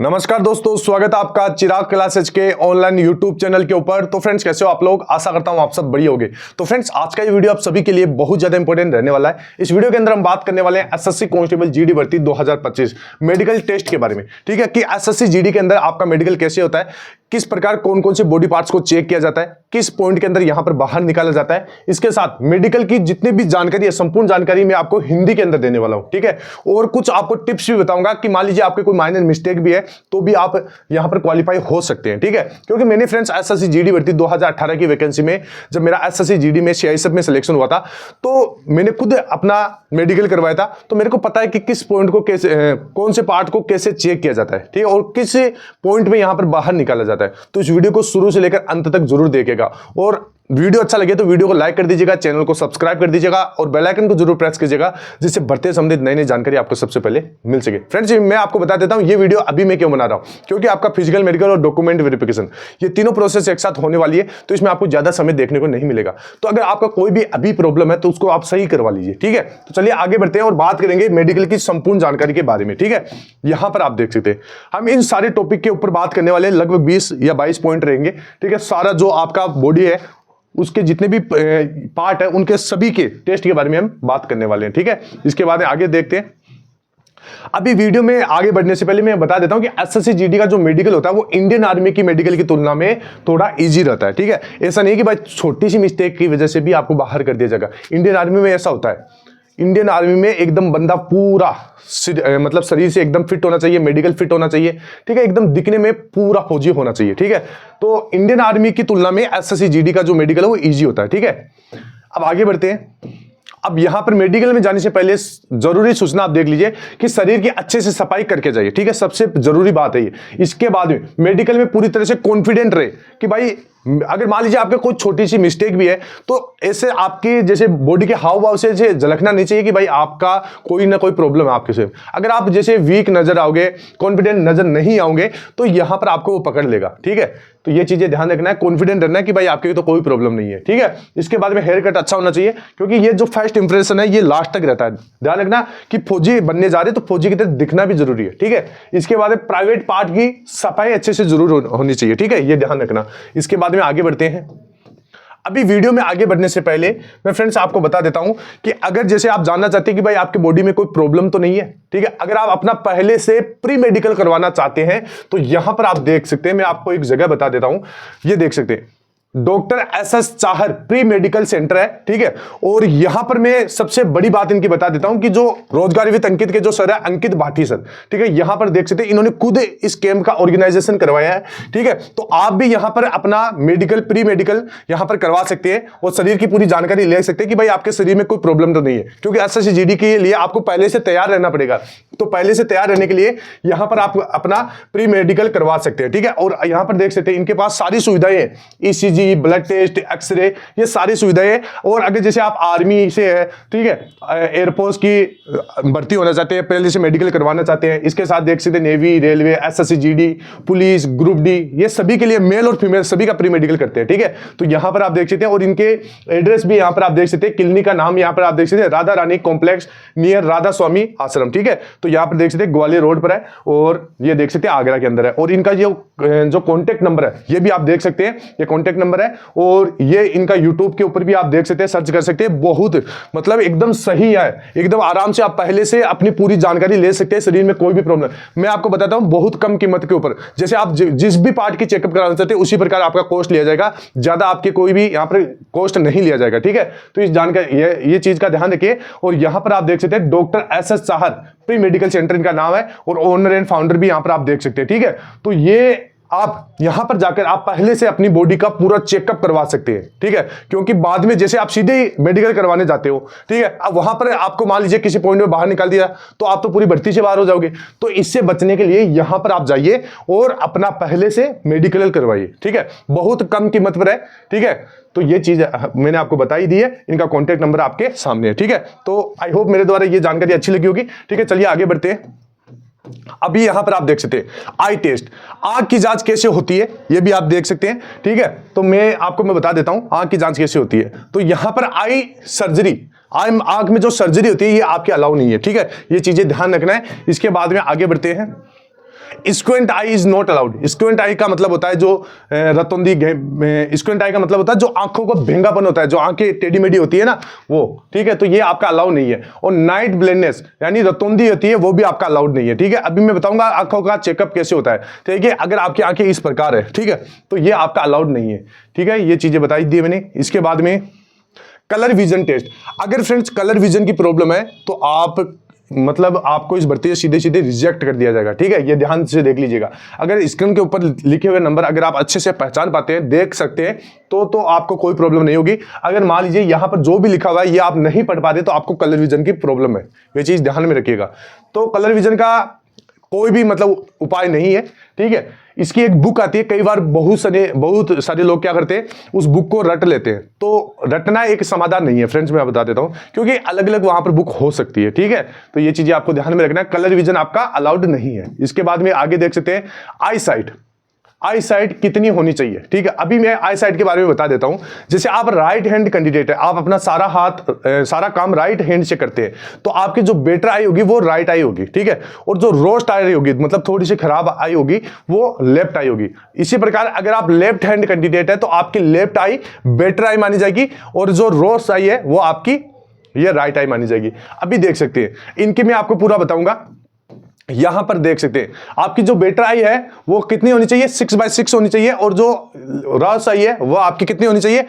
नमस्कार दोस्तों, स्वागत है आपका चिराग क्लासेज के ऑनलाइन यूट्यूब चैनल के ऊपर। तो फ्रेंड्स, कैसे हो आप लोग? आशा करता हूं आप सब बढ़िया होंगे। तो फ्रेंड्स, आज का ये वीडियो आप सभी के लिए बहुत ज्यादा इंपॉर्टेंट रहने वाला है। इस वीडियो के अंदर हम बात करने वाले हैं एसएससी कांस्टेबल जीडी भर्ती 2025 मेडिकल टेस्ट के बारे में। ठीक है, कि एसएससी जीडी के अंदर आपका मेडिकल कैसे होता है, किस प्रकार कौन कौन से बॉडी पार्ट्स को चेक किया जाता है, किस पॉइंट के अंदर यहां पर बाहर निकाला जाता है। इसके साथ मेडिकल की जितनी भी जानकारी है, संपूर्ण जानकारी मैं आपको हिंदी के अंदर देने वाला हूं। ठीक है, और कुछ आपको टिप्स भी बताऊंगा कि मान लीजिए आपके कोई माइनर मिस्टेक भी है तो भी आप यहां पर क्वालिफाई हो सकते हैं। ठीक है, क्योंकि मैंने फ्रेंड्स एसएससी जीडी भर्ती 2018 की वैकेंसी में, जब मेरा एसएससी जीडी में सीआईएसएफ में सिलेक्शन हुआ था, तो मैंने खुद अपना मेडिकल करवाया था। तो मेरे को पता है कि किस पॉइंट को कैसे, कौन से पार्ट को कैसे चेक किया जाता है, ठीक है, और किस पॉइंट में यहां पर बाहर निकाला जाता है। तो इस वीडियो को शुरू से लेकर अंत तक जरूर देखिएगा, और वीडियो अच्छा लगे तो वीडियो को लाइक कर दीजिएगा, चैनल को सब्सक्राइब कर दीजिएगा और बेल आइकन को जरूर प्रेस कीजिएगा, जिससे बढ़ते संबंधित नई नई जानकारी आपको सबसे पहले मिल सके। फ्रेंड्स, मैं आपको बता देता हूं ये वीडियो अभी मैं क्यों बना रहा हूं, क्योंकि आपका फिजिकल, मेडिकल और डॉक्यूमेंट वेरिफिकेशन, ये तीनों प्रोसेस एक साथ होने वाली है। तो इसमें आपको ज्यादा समय देखने को नहीं मिलेगा। तो अगर आपका कोई भी अभी प्रॉब्लम है तो उसको आप सही करवा लीजिए। ठीक है, तो चलिए आगे बढ़ते हैं और बात करेंगे मेडिकल की संपूर्ण जानकारी के बारे में। ठीक है, यहां पर आप देख सकते हैं हम इन सारे टॉपिक के ऊपर बात करने वाले, लगभग 20 या 22 पॉइंट रहेंगे। ठीक है, सारा जो आपका बॉडी है उसके जितने भी पार्ट है उनके सभी के टेस्ट के बारे में हम बात करने वाले हैं। ठीक है, इसके बाद आगे देखते हैं। अभी वीडियो में आगे बढ़ने से पहले मैं बता देता हूं कि एसएससी जीडी का जो मेडिकल होता है वो इंडियन आर्मी की मेडिकल की तुलना में थोड़ा इजी रहता है। ठीक है, ऐसा नहीं कि भाई छोटी सी मिस्टेक की वजह से भी आपको बाहर कर दिया जाएगा। इंडियन आर्मी में ऐसा होता है, इंडियन आर्मी में एकदम बंदा पूरा मतलब शरीर से एकदम फिट होना चाहिए, मेडिकल फिट होना चाहिए। ठीक है, एकदम दिखने में पूरा फौजी होना चाहिए। ठीक है, तो इंडियन आर्मी की तुलना में एसएससी जीडी का जो मेडिकल है वो इजी होता है। ठीक है, अब आगे बढ़ते हैं। अब यहां पर मेडिकल में जाने से पहले जरूरी सूचना आप देख लीजिए कि शरीर की अच्छे से सफाई करके जाइए। ठीक है, सबसे जरूरी बात है ये। इसके बाद में मेडिकल में पूरी तरह से कॉन्फिडेंट रहे कि भाई अगर मान लीजिए आपके कोई छोटी सी मिस्टेक भी है तो ऐसे आपके जैसे बॉडी के हाव भाव से झलकना नहीं चाहिए कि भाई आपका कोई ना कोई प्रॉब्लम है आपके से। अगर आप जैसे वीक नजर आओगे, कॉन्फिडेंट नजर नहीं आओगे, तो यहां पर आपको वो पकड़ लेगा। ठीक है, तो ये चीजें ध्यान रखना है, कॉन्फिडेंट रहना है कि भाई आपके तो कोई प्रॉब्लम नहीं है। ठीक है, इसके बाद में हेयर कट अच्छा होना चाहिए, क्योंकि ये जो फर्स्ट इंप्रेशन है ये लास्ट तक रहता है। ध्यान रखना कि फौजी बनने जा रहे तो फौजी की तरह दिखना भी जरूरी है। ठीक है, इसके बाद प्राइवेट पार्ट की सफाई अच्छे से जरूर होनी चाहिए। ठीक है, ये ध्यान रखना। इसके बाद में आगे बढ़ते हैं। अभी वीडियो में आगे बढ़ने से पहले मैं फ्रेंड्स आपको बता देता हूं कि अगर जैसे आप जानना चाहते हैं कि भाई आपके बॉडी में कोई प्रॉब्लम तो नहीं है। ठीक है, अगर आप अपना पहले से प्री मेडिकल करवाना चाहते हैं तो यहां पर आप देख सकते हैं, मैं आपको एक जगह बता देता हूं, ये देख सकते हैं, doctor SS Chahar pre medical centre है। ठीक है, और यहां पर मैं सबसे बड़ी बात इनकी बता देता हूं कि जो रोजगार विद अंकित के जो सर है, अंकित भाटी सर, ठीक है, यहां पर देख सकते हैं इन्होंने खुद इस कैंप का ऑर्गेनाइजेशन करवाया है। ठीक है, तो आप भी यहां पर अपना मेडिकल, प्री मेडिकल यहां पर करवा सकते हैं और शरीर की पूरी जानकारी ले सकते हैं कि भाई आपके शरीर में कोई प्रॉब्लम तो नहीं है। क्योंकि एसएससी जीडी के लिए आपको पहले से तैयार रहना पड़ेगा, तो पहले से तैयार रहने के लिए यहां पर आप अपना प्री मेडिकल करवा सकते हैं। ठीक है, और यहां पर देख सकते हैं इनके पास सारी सुविधाएं हैं, ईसीजी, ब्लड टेस्ट, एक्सरे, ये सारी सुविधाएं। और अगर जैसे आप आर्मी से है, ठीक है, एयरफोर्स की भर्ती होना चाहते हैं, पहले से मेडिकल करवाना चाहते हैं, इसके साथ देख सकते हैं navy, railway, SSC GD, police, group D, ये सभी के लिए मेल और फीमेल सभी का प्री मेडिकल करते हैं। ठीक है, तो यहां पर आप देख सकते हैं, और इनके एड्रेस भी यहां पर आप देख सकते हैं, क्लिनिक का नाम यहां पर आप देख सकते हैं, राधा रानी कॉम्प्लेक्स नियर राधा स्वामी आश्रम। ठीक है, तो यहां पर देख सकते हैं ग्वालियर रोड पर है, और ये देख सकते हैं आगरा के अंदर है। और इनका जो कॉन्टेक्ट नंबर है ये भी आप देख सकते हैं, ये कॉन्टेक्ट नंबर है, और ये इनका यूट्यूब के ऊपर भी आप देख सकते हैं, सर्च कर सकते हैं। बहुत मतलब एकदम सही है, एकदम आराम से आप पहले से अपनी पूरी जानकारी ले सकते हैं, शरीर में कोई भी प्रॉब्लम। मैं आपको बताता हूं बहुत कम कीमत के ऊपर, जैसे आप जिस भी पार्ट की चेकअप कराना चाहते हैं उसी प्रकार आपका कॉस्ट लिया जाएगा, ज्यादा आपके कोई भी यहां पर कॉस्ट नहीं लिया जाएगा। ठीक है, तो इस जानकारी ये चीज का ध्यान रखिए। और यहां पर आप देख सकते हैं doctor SS Chahar pre medical centre इनका नाम है, और ओनर एंड फाउंडर भी यहां पर आप देख सकते हैं। ठीक है, तो ये आप यहां पर जाकर आप पहले से अपनी बॉडी का पूरा चेकअप करवा सकते हैं। ठीक है, क्योंकि बाद में जैसे आप सीधे ही मेडिकल करवाने जाते हो, ठीक है, अब वहां पर आपको मान लीजिए किसी पॉइंट में बाहर निकाल दिया तो आप तो पूरी भर्ती से बाहर हो जाओगे। तो इससे बचने के लिए यहां पर आप जाइए और अपना पहले से मेडिकल करवाइए। ठीक है, बहुत कम कीमत पर है। ठीक है, तो ये चीज मैंने आपको बताई दी है, इनका कॉन्टेक्ट नंबर आपके सामने है। ठीक है, तो आई होप मेरे द्वारा ये जानकारी अच्छी लगी होगी। ठीक है, चलिए आगे बढ़ते हैं। अभी यहां पर आप देख सकते हैं आई टेस्ट, आंख की जांच कैसे होती है ये भी आप देख सकते हैं। ठीक है, तो मैं बता देता हूं आंख की जांच कैसे होती है। तो यहां पर आई सर्जरी, आंख में जो सर्जरी होती है ये आपके अलाउ नहीं है। ठीक है, ये चीजें ध्यान रखना है। इसके बाद में आगे बढ़ते हैं। स्क्वेंट आई इज नॉट अलाउड। स्क्वेंट आई का मतलब होता है जो रतौंधी, स्क्वेंट आई का मतलब होता है जो आंखों को भेंगापन होता है, जो आंखें टेढ़ी मेढ़ी होती है ना वो, ठीक है, तो ये आपका अलाउ नहीं है। और नाइट ब्लाइंडनेस यानी रतौंधी होती है, वो भी आपका अलाउड नहीं है, ठीक है। अभी मैं बताऊंगा आंखों का चेकअप कैसे होता है, ठीक है। अगर आपकी आंखें इस प्रकार है, ठीक है, तो ये आपका अलाउड नहीं है, ठीक है। ये चीजें बताई दी मैंने। इसके बाद में कलर विजन टेस्ट। अगर फ्रेंड्स कलर विजन की प्रॉब्लम है तो आप मतलब आपको इस भर्ती से सीधे सीधे रिजेक्ट कर दिया जाएगा, ठीक है। ये ध्यान से देख लीजिएगा। अगर स्क्रीन के ऊपर लिखे हुए नंबर अगर आप अच्छे से पहचान पाते हैं, देख सकते हैं, तो आपको कोई प्रॉब्लम नहीं होगी। अगर मान लीजिए यहां पर जो भी लिखा हुआ है ये आप नहीं पढ़ पाते तो आपको कलर विजन की प्रॉब्लम है। ये चीज ध्यान में रखिएगा। तो कलर विजन का कोई भी मतलब उपाय नहीं है, ठीक है। इसकी एक बुक आती है, कई बार बहुत सारे लोग क्या करते हैं, उस बुक को रट लेते हैं। तो रटना एक समाधान नहीं है फ्रेंड्स, मैं बता देता हूं, क्योंकि अलग अलग वहां पर बुक हो सकती है, ठीक है। तो ये चीजें आपको ध्यान में रखना है। कलर विजन आपका अलाउड नहीं है। इसके बाद में आगे देख सकते हैं आई साइट। आई साइट कितनी होनी चाहिए, ठीक है। अभी मैं आई साइट के बारे में बता देता हूं। जैसे आप राइट हैंड कैंडिडेट है, आप अपना सारा काम राइट हैंड से करते हैं, तो आपकी जो बेटर आई होगी वो राइट आई होगी, ठीक है। और जो रोस्ट आई होगी, मतलब थोड़ी सी खराब आई होगी, वो लेफ्ट आई होगी। इसी प्रकार अगर आप लेफ्ट हैंड कैंडिडेट है तो आपकी लेफ्ट आई बेटर आई मानी जाएगी, और जो रोस्ट आई है वो आपकी ये राइट आई मानी जाएगी। अभी देख सकते हैं, इनके मैं आपको पूरा बताऊंगा। यहां पर देख सकते हैं आपकी जो बेटर आई है वो कितनी होनी चाहिए, 6/6 होनी चाहिए, और जो रॉस आई है वो आपकी कितनी होनी चाहिए,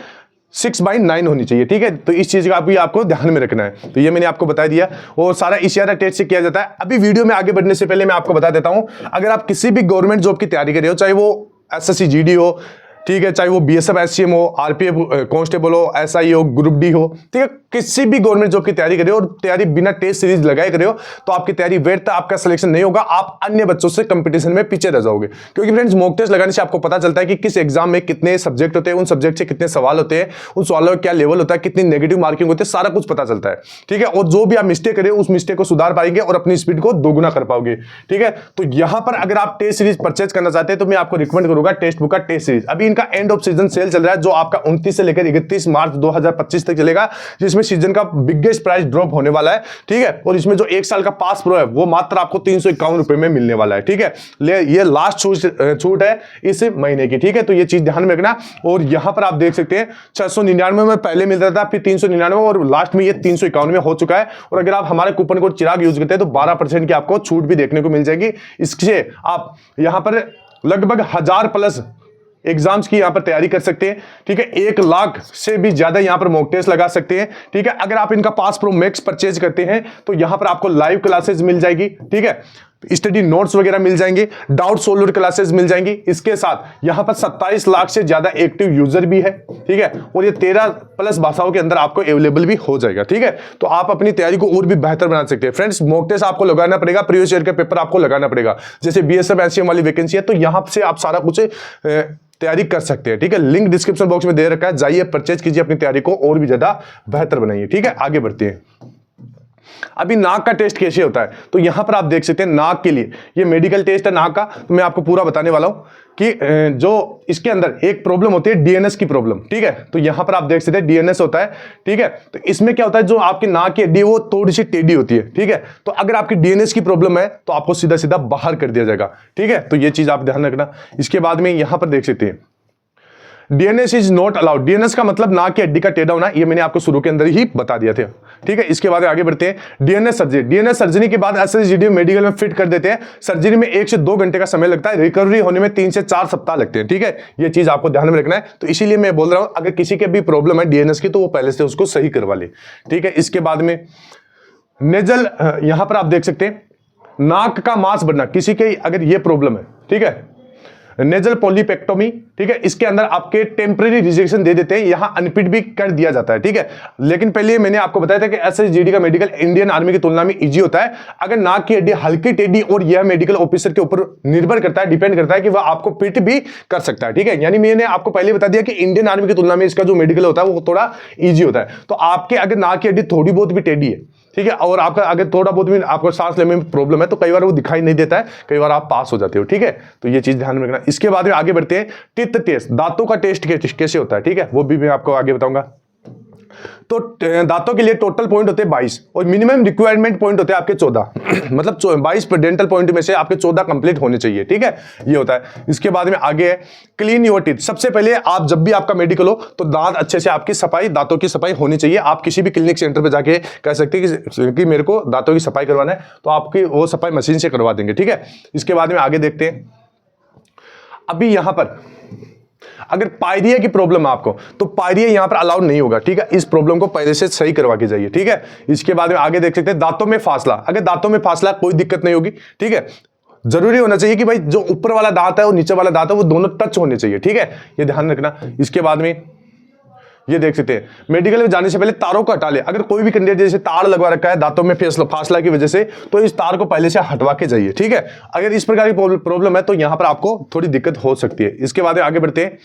6/9 होनी चाहिए, ठीक है। तो इस चीज का भी आपको ध्यान में रखना है। तो ये मैंने आपको बता दिया, और सारा इशारा टेस्ट से किया जाता है। अभी वीडियो में आगे बढ़ने से पहले मैं आपको बता देता हूं, अगर आप किसी भी गवर्नमेंट जॉब की तैयारी कर रहे हो, चाहे वो SSC GD हो, ठीक है, चाहे वो BSF SCM हो, RPF कांस्टेबल हो, SI हो, ग्रुप D हो, ठीक है, किसी भी गवर्नमेंट जॉब की तैयारी कर रहे हो और तैयारी बिना टेस्ट सीरीज लगाए कर रहे हो, तो आपकी तैयारी व्यर्थ, आपका सिलेक्शन नहीं होगा। आप अन्य बच्चों से कंपटीशन में पीछे रह जाओगे, क्योंकि फ्रेंड्स मॉक टेस्ट लगाने से आपको पता चलता है कि किस एग्जाम में कितने सब्जेक्ट होते हैं, उन सब्जेक्ट से कितने सवाल होते हैं, उन सवालों का क्या लेवल होता है, कितनी नेगेटिव मार्किंग होती है, सारा कुछ पता चलता है, ठीक है। और जो भी आप मिस्टेक करें उस मिस्टेक को सुधार पाएंगे और अपनी स्पीड को दोगुना कर पाओगे, ठीक है। तो यहां पर अगर आप टेस्ट सीरीज परचेज करना चाहते हैं तो मैं आपको रिकमेंड करूंगा टेक्स्ट बुक का टेस्ट सीरीज। अभी इनका एंड ऑफ सीजन सेल चल रहा है, जो आपका 29 से लेकर 31 मार्च 2025 तक चलेगा, जिसमें सीजन का बिगेस्ट प्राइस ड्रॉप होने वाला है, ठीक है। और इसमें जो 1 साल का पास प्रो है वो मात्र आपको 351 रुपए में मिलने वाला है, ठीक है। ये लास्ट छूट है इस महीने की, ठीक है। तो ये चीज ध्यान में रखना। और यहां पर आप देख सकते हैं 699 में पहले मिलता था, फिर 399, और लास्ट में ये 351 में हो चुका है। और अगर आप हमारे कूपन कोड चिराग यूज करते हैं तो 12% की आपको छूट भी देखने को मिल जाएगी। इससे आप यहां पर लगभग 1000+ एग्जाम्स की यहां पर तैयारी कर सकते हैं, ठीक है। 1 लाख से भी ज्यादा यहां पर मॉक टेस्ट लगा सकते हैं, ठीक है। अगर आप इनका पास प्रो मैक्स परचेज करते हैं तो यहां पर आपको लाइव क्लासेस मिल जाएगी, ठीक है, स्टडी नोट्स वगैरह मिल जाएंगे, डाउट सोल्वर क्लासेस मिल जाएंगी। इसके साथ यहां पर 27 लाख से ज्यादा एक्टिव यूजर भी है, ठीक है। और ये 13+ भाषाओं के अंदर आपको अवेलेबल भी हो जाएगा, ठीक है। तो आप अपनी तैयारी को और भी बेहतर बना सकते हैं। फ्रेंड्स मॉक टेस्ट आपको लगाना पड़ेगा, प्रीवियस ईयर का पेपर आपको लगाना पड़ेगा। जैसे BSF SCM वाली वैकेंसी है तो यहां से आप सारा कुछ तैयारी कर सकते हैं, ठीक है। लिंक डिस्क्रिप्शन बॉक्स में दे रखा है, जाइए परचेज कीजिए, अपनी तैयारी को और भी ज्यादा बेहतर बनाइए, ठीक है। आगे बढ़ते हैं। अभी नाक का टेस्ट कैसे होता है, तो यहां पर आप देख सकते हैं नाक के लिए ये मेडिकल टेस्ट है नाक का। तो मैं आपको पूरा बताने वाला हूं कि जो इसके अंदर एक प्रॉब्लम होती है DNS की प्रॉब्लम, ठीक है। तो यहां पर आप देख सकते हैं DNS होता है, ठीक है। तो इसमें क्या होता है, जो आपकी नाक की हड्डी है वो थोड़ी सी टेढ़ी होती है, ठीक है। तो अगर आपकी DNS की प्रॉब्लम है तो आपको सीधा सीधा बाहर कर दिया जाएगा, ठीक है। तो ये चीज आप ध्यान रखना। इसके बाद में यहां पर देख सकते हैं DNS is not allowed. DNS का मतलब नाक की हड्डी का टेढ़ा होना, ये मैंने आपको शुरू के अंदर ही बता दिया था, ठीक है। इसके बाद आगे बढ़ते हैं। DNS surgery. DNS सर्जरी के बाद SSC GD मेडिकल में फिट कर देते हैं। सर्जरी में 1 से 2 घंटे का समय लगता है, रिकवरी होने में 3 से 4 सप्ताह लगते हैं, ठीक है। ये चीज आपको ध्यान में रखना है। तो इसीलिए मैं बोल रहा हूं अगर किसी के भी प्रॉब्लम है DNS की तो वो पहले से उसको सही करवा ले, ठीक है। इसके बाद में नेजल, यहां पर आप देख सकते हैं नाक का मांस बढ़ना, किसी के अगर ये प्रॉब्लम है, ठीक है, नेजल पॉलीपेक्टोमी, ठीक है। इसके अंदर आपके टेम्परेरी रिजेक्शन दे देते हैं, यहां अनफिट भी कर दिया जाता है, ठीक है। लेकिन पहले मैंने आपको बताया था कि SSC GD का मेडिकल इंडियन आर्मी की तुलना में इजी होता है। अगर नाक की हड्डी हल्की टेढ़ी, और यह मेडिकल ऑफिसर के ऊपर निर्भर करता है, डिपेंड करता है कि वह आपको फिट भी कर सकता है, ठीक है। यानी मैंने आपको पहले बता दिया कि इंडियन आर्मी की तुलना में इसका जो मेडिकल होता है वो थोड़ा ईजी होता है। तो आपके अगर नाक की हड्डी थोड़ी बहुत भी टेढ़ी है, ठीक है, और आपका अगर थोड़ा बहुत भी आपको सांस लेने में प्रॉब्लम है तो कई बार वो दिखाई नहीं देता है, कई बार आप पास हो जाते हो, ठीक है। तो ये चीज ध्यान में रखना। इसके बाद में आगे बढ़ते हैं टीथ टेस्ट, दांतों का टेस्ट कैसे होता है, ठीक है, वो भी मैं आपको आगे बताऊंगा। तो दांतों के लिए टोटल पॉइंट होते हैं 22 और मिनिमम रिक्वायरमेंट पॉइंट होते हैं आपके 14 मतलब 22 डेंटल पॉइंट में से आपके 14 कंप्लीट होने चाहिए, ठीक है, ये होता है। इसके बाद में आगे है क्लीन योर टीथ। सबसे पहले आप जब भी आपका मेडिकल हो तो दांत अच्छे से आपकी सफाई, दांतों की सफाई होनी चाहिए। आप किसी भी क्लिनिक सेंटर पर जाके कह सकते हैं कि मेरे को दांतों की सफाई करवाना है, तो आपकी वो सफाई मशीन से करवा देंगे, ठीक है। इसके बाद में आगे देखते हैं, अभी यहां पर अगर पायरिया की प्रॉब्लम है आपको तो पायरिया यहां पर अलाउड नहीं होगा, ठीक है। इस प्रॉब्लम को पहले से सही करवा के जाइए, ठीक है। इसके बाद में आगे देख सकते हैं दांतों में फासला। अगर दांतों में फासला कोई दिक्कत नहीं होगी, ठीक है। जरूरी होना चाहिए कि भाई जो ऊपर वाला दांत है और नीचे वाला दांत है वो दोनों टच होने चाहिए, ठीक है, ये ध्यान रखना। इसके बाद में ये देख सकते हैं मेडिकल में जाने से पहले तारों को हटा ले। अगर कोई भी कैंडिडेट जैसे तार लगवा रखा है दांतों में फासला की वजह से, तो इस तार को पहले से हटवा के जाइए, ठीक है। अगर इस प्रकार की प्रॉब्लम है तो यहां पर आपको थोड़ी दिक्कत हो सकती है। इसके बाद आगे बढ़ते हैं,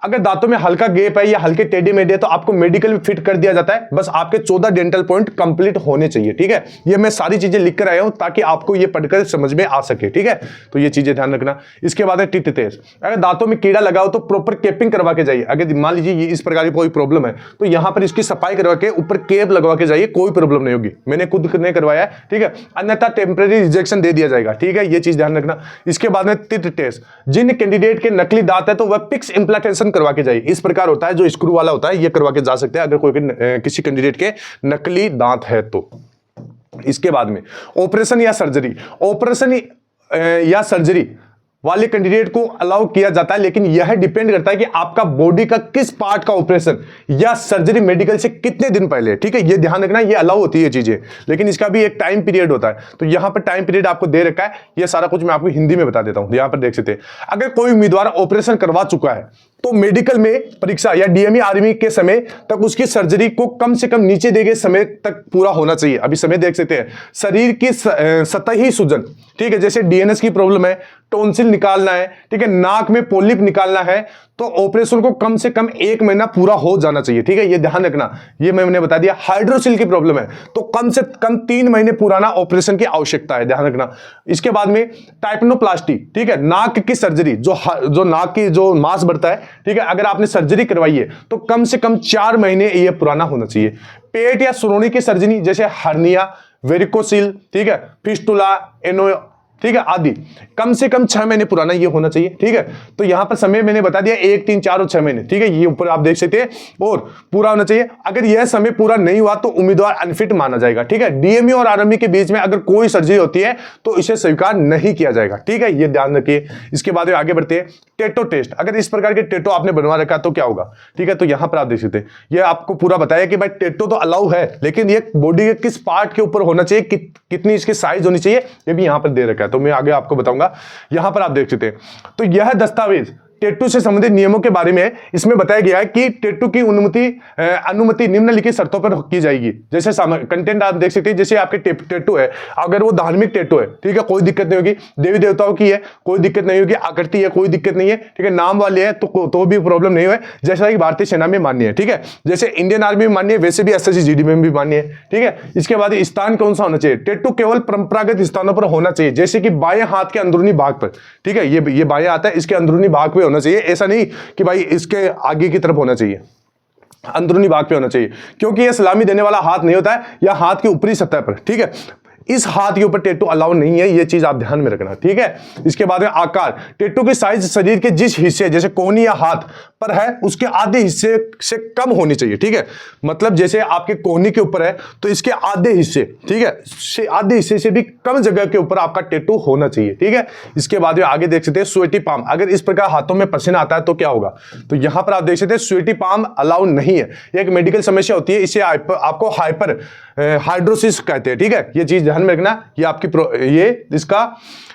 अगर दांतों में हल्का गैप है या हल्के टेढ़े मेढ़े तो आपको मेडिकल में फिट कर दिया जाता है। बस आपके 14 डेंटल पॉइंट कंप्लीट होने चाहिए, ठीक है। ये मैं सारी चीजें लिख कर आया हूं ताकि आपको ये पढ़कर समझ में आ सके, ठीक है। तो ये चीजें ध्यान रखना। इसके बाद है टीथ टेस्ट। अगर दांतों में कीड़ा लगा हो तो प्रॉपर केपिंग करवा के जाइए। अगर मान लीजिए ये इस प्रकार की कोई प्रॉब्लम है तो यहां पर इसकी सफाई करवा के ऊपर केप लगवा के जाइए, कोई प्रॉब्लम नहीं होगी। मैंने खुद नहीं करवाया, ठीक है, अन्यथा टेम्परेरी रिजेक्शन दे दिया जाएगा, ठीक है, ये चीज ध्यान रखना। इसके बाद में टीथ टेस्ट। जिन कैंडिडेट के नकली दांत है तो वह पिक्स इंप्लांटेशन करवा के जाइए। इस प्रकार होता है जो स्क्रू वाला होता है, ये करवा के जा सकते हैं अगर कोई किसी कैंडिडेट के नकली दांत है तो। इसके बाद में ऑपरेशन या सर्जरी। ऑपरेशन या सर्जरी वाले कैंडिडेट को अलाउ किया जाता है, लेकिन यह डिपेंड करता है कि आपका बॉडी का किस पार्ट का ऑपरेशन या सर्जरी मेडिकल से कितने दिन पहले, ठीक है, ये ध्यान रखना। ये अलाउ होती है चीजें, लेकिन इसका भी एक टाइम पीरियड होता है। तो यहां पर टाइम पीरियड आपको दे रखा है, ये सारा कुछ मैं आपको हिंदी में बता देता हूं। यहां पर देख सकते हैं, अगर कोई उम्मीदवार ऑपरेशन करवा चुका है तो मेडिकल में परीक्षा या डीएमई आर्मी के समय तक उसकी सर्जरी को कम से कम नीचे दिए गए समय तक पूरा होना चाहिए। अभी समय देख सकते हैं, शरीर की सतही सूजन, ठीक है, जैसे डीएनएस की प्रॉब्लम है, टॉन्सिल निकालना है, ठीक है, नाक में पॉलिप निकालना है, तो ऑपरेशन को कम से कम 1 महीना पूरा हो जाना चाहिए, ठीक है, ये ध्यान रखना। ये मैंने बता दिया। हाइड्रोसिल की प्रॉब्लम है तो कम से कम 3 महीने पुराना ऑपरेशन की आवश्यकता है, ध्यान रखना। इसके बाद में टाइपनोप्लास्टी, ठीक है, नाक की सर्जरी, जो नाक की जो मांस बढ़ता है, ठीक है, अगर आपने सर्जरी करवाई है तो कम से कम 4 महीने ये पुराना होना चाहिए। पेट या सुरोनी की सर्जरी जैसे हर्निया, वेरिकोसिल, ठीक है, फिस्टुला, एनो, ठीक है, आदि कम से कम 6 महीने पुराना ये होना चाहिए, ठीक है। तो यहां पर समय मैंने बता दिया 1, 3, 4 और 6 महीने, ठीक है, ये ऊपर आप देख सकते हैं, और पूरा होना चाहिए। अगर यह समय पूरा नहीं हुआ तो उम्मीदवार अनफिट माना जाएगा, ठीक है। डीएमई और आरएमई के बीच में अगर कोई सर्जरी होती है तो इसे स्वीकार नहीं किया जाएगा, ठीक है, ये ध्यान रखिए। इसके बाद आगे बढ़ते हैं, टेटो टेस्ट। अगर इस प्रकार के टेटो आपने बनवा रखा तो क्या होगा, ठीक है। तो यहां पर आप देख सकते हैं, ये आपको पूरा बताया कि भाई टेटो तो अलाउ है, लेकिन ये बॉडी के किस पार्ट के ऊपर होना चाहिए, कितनी इसकी साइज होनी चाहिए, ये भी यहां पर दे रखा है। तो मैं आगे आपको बताऊंगा। यहां पर आप देख सकते हैं, तो यह दस्तावेज टेटू से संबंधित नियमों के बारे में इसमें बताया गया है कि टेटू की अनुमति निम्नलिखित शर्तों पर की जाएगी। जैसे कंटेंट आप देख सकते हैं, जैसे आपके टेटू है, अगर वो धार्मिक टेटू है, ठीक है, कोई दिक्कत नहीं होगी। देवी देवताओं की है, कोई दिक्कत नहीं होगी। आकृति है, कोई दिक्कत नहीं है, ठीक है। नाम वाले है तो भी प्रॉब्लम नहीं है, जैसा कि भारतीय सेना में मान्य है, ठीक है। जैसे इंडियन आर्मी में मान्य है वैसे भी एसएससी जीडी में भी मान्य है, ठीक है। इसके बाद स्थान कौन सा होना चाहिए, टेटू केवल परंपरागत स्थानों पर होना चाहिए, जैसे कि बाएं हाथ के अंदरूनी भाग पर, ठीक है, ये बाएं हाथ है, इसके अंदरूनी भाग पे होना चाहिए। ऐसा नहीं कि भाई इसके आगे की तरफ होना चाहिए, अंदरूनी भाग पे होना चाहिए, क्योंकि यह सलामी देने वाला हाथ नहीं होता है, या हाथ की ऊपरी सतह पर, ठीक है। इस हाथ के ऊपर टेटू अलाउ नहीं है, ये चीज आप ध्यान में रखना, ठीक है। इसके बाद में आकार, टेटू की साइज शरीर के जिस हिस्से जैसे कोहनी या हाथ पर है उसके आधे हिस्से से कम होनी चाहिए, ठीक है। मतलब जैसे आपके कोहनी के ऊपर है तो इसके आधे हिस्से, ठीक है, आधे हिस्से से भी कम जगह के ऊपर आपका टेटू होना चाहिए, ठीक है। इसके बाद में आगे देख सकते हैं स्वेटी पाम। अगर इस प्रकार हाथों में पसीना आता है तो क्या होगा, तो यहां पर आप देख सकते हैं स्वेटी पाम अलाउ नहीं है, ये एक मेडिकल समस्या होती है, इसे आपको हाइपर हाइड्रोसिस कहते हैं, ठीक है। ये चीज ध्यान में रखना। ये आपकी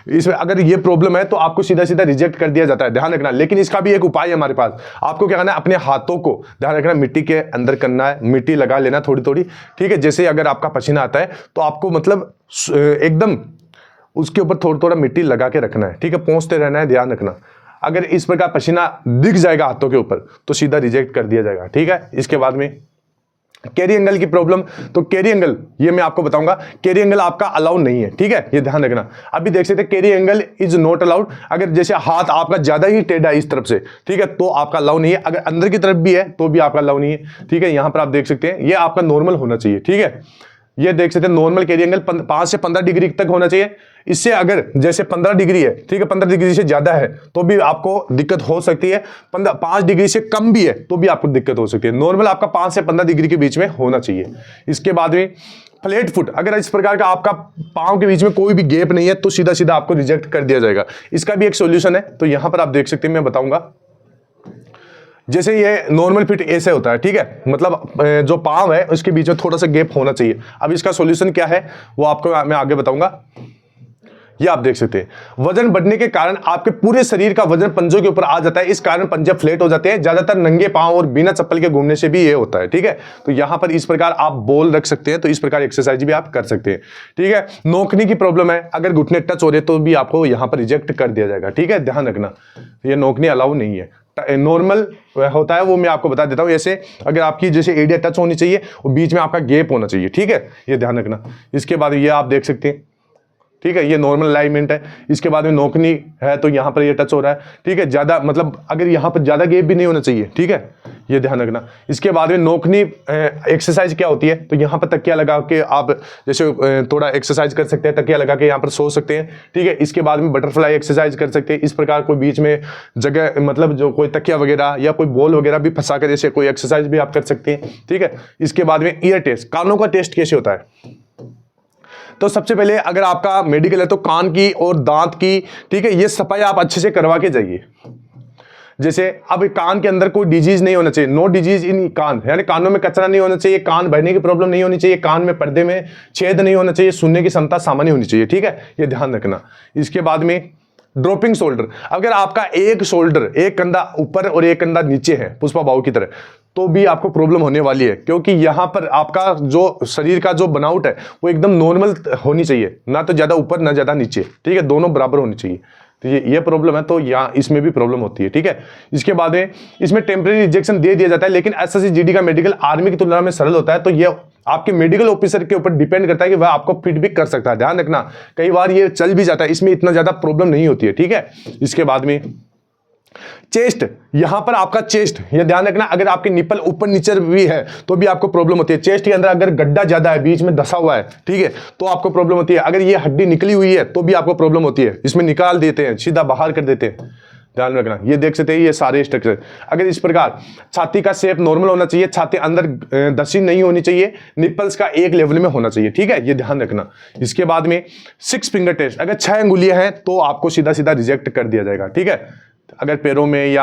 इसमें अगर ये प्रॉब्लम है तो आपको सीधा सीधा रिजेक्ट कर दिया जाता है, ध्यान रखना। लेकिन इसका भी एक उपाय है हमारे पास। आपको क्या करना है, अपने हाथों को ध्यान रखना, मिट्टी के अंदर करना है, मिट्टी लगा लेना थोड़ी थोड़ी, ठीक है। जैसे अगर आपका पसीना आता है तो आपको मतलब एकदम उसके ऊपर थोड़ा थोड़ा मिट्टी लगा के रखना है, ठीक है, पोंछते रहना है, ध्यान रखना। अगर इस प्रकार पसीना दिख जाएगा हाथों के ऊपर तो सीधा रिजेक्ट कर दिया जाएगा, ठीक है। इसके बाद में कैरी एंगल की प्रॉब्लम, तो कैरी एंगल ये मैं आपको बताऊंगा, कैरी एंगल आपका अलाउ नहीं है, ठीक है, ये ध्यान रखना। अभी देख सकते हैं carry angle is not allowed. अगर जैसे हाथ आपका ज्यादा ही टेढ़ा है इस तरफ से, ठीक है, तो आपका अलाउ नहीं है। अगर अंदर की तरफ भी है तो भी आपका अलाउ नहीं है, ठीक है। यहां पर आप देख सकते हैं ये आपका नॉर्मल होना चाहिए, ठीक है। ये देख सकते हैं नॉर्मल कैरी एंगल 5 से 15 डिग्री तक होना चाहिए। इससे अगर जैसे 15 डिग्री है, ठीक है, 15 डिग्री से ज्यादा है तो भी आपको दिक्कत हो सकती है। 5 डिग्री से कम भी है तो भी आपको दिक्कत हो सकती है। नॉर्मल आपका 5 से 15 डिग्री के बीच में होना चाहिए। इसके बाद में फ्लैट फुट, अगर इस प्रकार का आपका पांव के बीच में कोई भी गैप नहीं है तो सीधा सीधा आपको रिजेक्ट कर दिया जाएगा। इसका भी एक सॉल्यूशन है, तो यहां पर आप देख सकते हैं, मैं बताऊंगा। जैसे ये नॉर्मल फिट ऐसे होता है, ठीक है, मतलब जो पाँव है उसके बीच में थोड़ा सा गैप होना चाहिए। अब इसका सॉल्यूशन क्या है वो आपको मैं आगे बताऊंगा। ये आप देख सकते हैं वजन बढ़ने के कारण आपके पूरे शरीर का वजन पंजों के ऊपर आ जाता है। इस कारण पंजे फ्लैट हो जाते हैं। ज्यादातर नंगे पांव और बिना चप्पल के घूमने से भी ये होता है, ठीक है। तो यहां पर इस प्रकार आप बॉल रख सकते हैं, तो इस प्रकार एक्सरसाइज भी आप कर सकते हैं, ठीक है। नोकनी की प्रॉब्लम है, अगर घुटने टच हो रहे तो भी आपको यहां पर रिजेक्ट कर दिया जाएगा, ठीक है, ध्यान रखना। ये नोकनी अलाउ नहीं है। नॉर्मल होता है वो मैं आपको बता देता हूं। ऐसे अगर आपकी जैसे एरिया टच होनी चाहिए और बीच में आपका गैप होना चाहिए, ठीक है, ये ध्यान रखना। इसके बाद ये आप देख सकते हैं, ठीक है, ये नॉर्मल अलाइनमेंट है। इसके बाद में नोकनी है तो यहां पर ये टच हो रहा है, ठीक है, ज्यादा मतलब अगर यहां पर ज्यादा गैप भी नहीं होना चाहिए, ठीक है, ये ध्यान रखना। इसके बाद में नोकनी एक्सरसाइज क्या होती है, तो यहां पर तकिया लगा के आप जैसे थोड़ा एक्सरसाइज कर सकते हैं, तकिया लगा के यहां पर सो सकते हैं, ठीक है। इसके बाद में बटरफ्लाई एक्सरसाइज कर सकते हैं। इस प्रकार कोई बीच में जगह मतलब जो कोई तकिया वगैरह या कोई बॉल वगैरह भी फंसा कर जैसे कोई एक्सरसाइज भी आप कर सकते हैं, ठीक है। इसके बाद में ईयर टेस्ट, कानों का टेस्ट कैसे होता है, तो सबसे पहले अगर आपका मेडिकल है तो कान की और दांत की, ठीक है, ये सफाई आप अच्छे से करवा के जाइए। जैसे अब कान के अंदर कोई डिजीज नहीं होना चाहिए, नो डिजीज इन कान, यानी कानों में कचरा नहीं होना चाहिए, कान भरने की प्रॉब्लम नहीं होनी चाहिए, कान में पर्दे में छेद नहीं होना चाहिए, सुनने की क्षमता सामान्य होनी चाहिए, ठीक है, ये ध्यान रखना। इसके बाद में ड्रॉपिंग शोल्डर, अगर आपका एक शोल्डर, एक कंधा ऊपर और एक कंधा नीचे है पुष्पा बाहु की तरह, तो भी आपको प्रॉब्लम होने वाली है, क्योंकि यहां पर आपका जो शरीर का जो बनावट है वो एकदम नॉर्मल होनी चाहिए, ना तो ज्यादा ऊपर ना ज्यादा नीचे, ठीक है, दोनों बराबर होनी चाहिए। तो ये प्रॉब्लम है, तो यहाँ इसमें भी प्रॉब्लम होती है, ठीक है। इसके बाद में इसमें टेम्परेरी रिजेक्शन दे दिया जाता है, लेकिन एसएससी जीडी का मेडिकल आर्मी की तुलना में सरल होता है। तो ये आपके मेडिकल ऑफिसर के ऊपर डिपेंड करता है कि वह आपको फिट भी कर सकता है। ध्यान रखना, कई बार ये चल भी जाता है, इसमें इतना ज्यादा प्रॉब्लम नहीं होती है, ठीक है। इसके बाद में चेस्ट, यहां पर आपका चेस्ट, ये ध्यान रखना, अगर आपके निपल ऊपर नीचे भी है तो भी आपको प्रॉब्लम होती है। चेस्ट के अंदर अगर गड्ढा ज्यादा है, बीच में धसा हुआ है, ठीक है, तो आपको प्रॉब्लम होती है। अगर ये हड्डी निकली हुई है तो भी आपको प्रॉब्लम होती है, इसमें निकाल देते हैं, सीधा बाहर कर देते हैं, ध्यान रखना। ये देख सकते हैं ये सारे स्ट्रक्चर। अगर इस प्रकार छाती का शेप नॉर्मल होना चाहिए, छाती अंदर धसी नहीं होनी चाहिए, निपल्स का एक लेवल में होना चाहिए, ठीक है, ये ध्यान रखना। इसके बाद में 6 फिंगर टेस्ट, अगर 6 अंगुलियां हैं तो आपको सीधा सीधा रिजेक्ट कर दिया जाएगा, ठीक है। अगर पैरों में या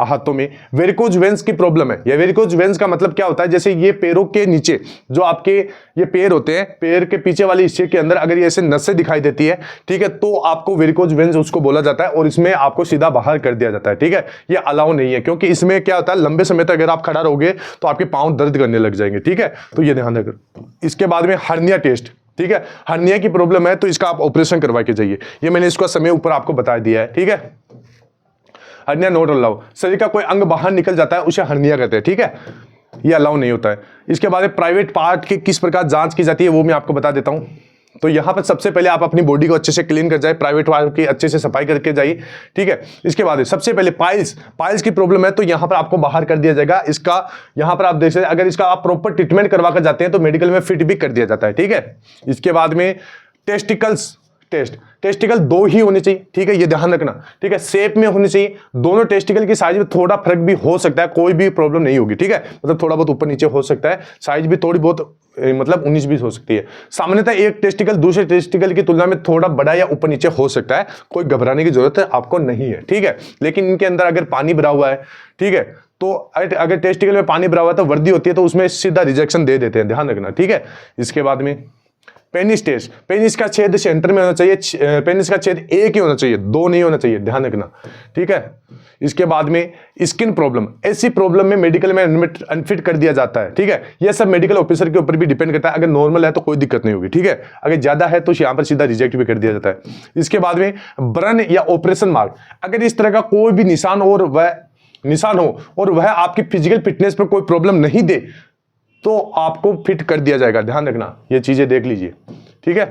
हाथों में वेरिकोज वेंस की प्रॉब्लम है, ये वेरिकोज वेंस का मतलब क्या होता है, जैसे ये पैरों के नीचे जो आपके ये पैर होते हैं, पैर के पीछे वाले हिस्से के अंदर अगर ये ऐसे नसें दिखाई देती है, ठीक है, तो आपको वेरिकोज वेंस उसको बोला जाता है और इसमें आपको सीधा बाहर कर दिया जाता है, ठीक है। ये अलाउ नहीं है, क्योंकि इसमें क्या होता है, लंबे समय तक अगर आप खड़ा रहोगे तो आपके पांव दर्द करने लग जाएंगे, ठीक है, तो ये ध्यान रखना। इसके बाद में हर्निया टेस्ट, ठीक है, हर्निया की प्रॉब्लम है तो इसका आप ऑपरेशन करवा के जाइए। ये मैंने इसका समय ऊपर आपको बता दिया है, ठीक है। हर्निया नॉट अलाउ, शरीर का कोई अंग बाहर निकल जाता है उसे हर्निया कहते हैं, ठीक है, ये अलाउ नहीं होता है। इसके बाद प्राइवेट पार्ट की किस प्रकार जांच की जाती है वो मैं आपको बता देता हूं। तो यहां पर सबसे पहले आप अपनी बॉडी को अच्छे से क्लीन कर जाए, प्राइवेट पार्ट की अच्छे से सफाई करके जाइए, ठीक है। इसके बाद सबसे पहले पाइल्स की प्रॉब्लम है तो यहां पर आपको बाहर कर दिया जाएगा। इसका यहां पर आप देख सकते हैं, अगर इसका आप प्रॉपर ट्रीटमेंट करवा कर जाते हैं तो मेडिकल में फिट भी कर दिया जाता है, ठीक है। इसके बाद में टेस्टिकल्स टेस्टिकल 2 ही होने चाहिए, ठीक है, ये ध्यान रखना, ठीक है, शेप में होने चाहिए। दोनों टेस्टिकल की साइज में थोड़ा फर्क भी हो सकता है, कोई भी प्रॉब्लम नहीं होगी, ठीक है, मतलब थोड़ा बहुत ऊपर नीचे हो सकता है, साइज भी थोड़ी बहुत मतलब 19-20 हो सकती है। सामान्यतः एक टेस्टिकल दूसरे टेस्टिकल की तुलना में थोड़ा बड़ा या ऊपर नीचे हो सकता है, कोई घबराने की जरूरत आपको नहीं है, ठीक है। लेकिन इनके अंदर अगर पानी भरा हुआ है, ठीक है, तो अगर टेस्टिकल में पानी भरा हुआ है तो वर्दी होती है तो उसमें सीधा रिजेक्शन दे देते हैं, ध्यान रखना, ठीक है। इसके बाद में पेनिस टेस्ट, पेनिस का छेद सेंटर में होना चाहिए, पेनिस का छेद एक ही होना चाहिए, 2 नहीं होना चाहिए, ध्यान रखना, ठीक है। इसके बाद में स्किन प्रॉब्लम, ऐसी प्रॉब्लम में मेडिकल में अनफिट कर दिया जाता है, ठीक है। यह सब मेडिकल ऑफिसर के ऊपर भी डिपेंड करता है, अगर नॉर्मल है तो कोई दिक्कत नहीं होगी, ठीक है, अगर ज्यादा है तो यहां पर सीधा रिजेक्ट भी कर दिया जाता है। इसके बाद में बर्न या ऑपरेशन मार्क, अगर इस तरह का कोई भी निशान हो और वह आपकी फिजिकल फिटनेस पर कोई प्रॉब्लम नहीं दे तो आपको फिट कर दिया जाएगा। ध्यान रखना, ये चीजें देख लीजिए, ठीक है।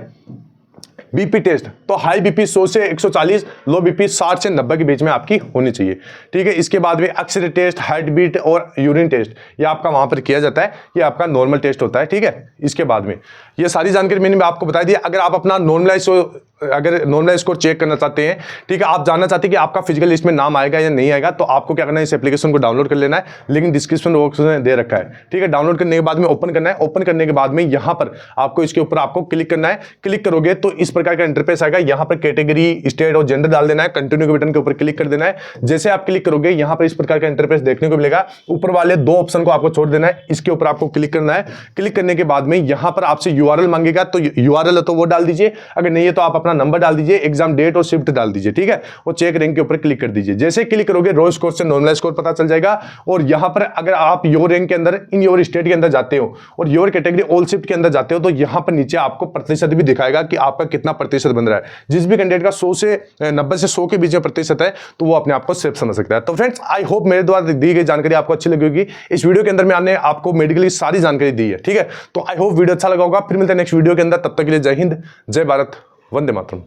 बीपी टेस्ट, तो हाई बीपी 100 से 140, लो बीपी 60 से 90 के बीच में आपकी होनी चाहिए, ठीक है। इसके बाद में एक्सरे टेस्ट, हार्ट बीट और यूरिन टेस्ट, ये आपका वहां पर किया जाता है, ये आपका नॉर्मल टेस्ट होता है, ठीक है। इसके बाद में ये सारी जानकारी मैंने आपको बता दी। अगर आप अपना नॉर्मलाइज स्कोर चेक करना चाहते हैं, ठीक है, आप जानना चाहते हैं कि आपका फिजिकल लिस्ट में नाम आएगा या नहीं आएगा, तो आपको क्या करना है, इस एप्लीकेशन को डाउनलोड कर लेना है, लेकिन डिस्क्रिप्शन बॉक्स में दे रखा है, ठीक है। डाउनलोड करने के बाद में ओपन करना है, ओपन करने के बाद में यहां पर आपको इसके ऊपर आपको क्लिक करना है। क्लिक करोगे तो इस प्रकार का इंटरफेस आएगा, यहां पर कैटेगरी, स्टेट और जेंडर डाल देना है, कंटिन्यू के बटन के ऊपर क्लिक कर देना है। जैसे आप क्लिक करोगे यहां पर इस प्रकार का इंटरफेस देखने को मिलेगा। ऊपर वाले 2 ऑप्शन को आपको छोड़ देना है, इसके ऊपर आपको क्लिक करना है। क्लिक करने के बाद में यहां पर आपसे यूआरएल मांगेगा, तो यूआरएल है तो वो डाल दीजिए, अगर नहीं है तो आप अपना नंबर डाल दीजिए, एग्जाम डेट और शिफ्ट डाल दीजिए, ठीक है। वो चेक रैंक के ऊपर क्लिक कर दीजिए। जैसे क्लिक करोगे रो स्कोर से नॉर्मल स्कोर पता चल जाएगा। और यहां पर अगर आप योर रैंक के अंदर, इन योर स्टेट के अंदर जाते हो और योर कैटेगरी ऑल शिफ्ट के अंदर जाते हो, तो यहां पर नीचे आपको प्रतिशत भी दिखाएगा कि आपका कितना प्रतिशत बन रहा है। जिस भी कैंडिडेट का 100 से 90 से 100 के बीच में प्रतिशत है, तो वो अपने आप को सेफ समझ सकता है। तो फ्रेंड्स, आई होप मेरे द्वारा दी गई जानकारी आपको अच्छी लगी होगी। इस वीडियो के अंदर मैंने आपको मेडिकल की सारी जानकारी दी है, ठीक है। तो आई होप वीडियो अच्छा लगा होगा। फिर मिलते हैं नेक्स्ट वीडियो के अंदर, तब तक के लिए जय हिंद, जय भारत, वंदे मातरम।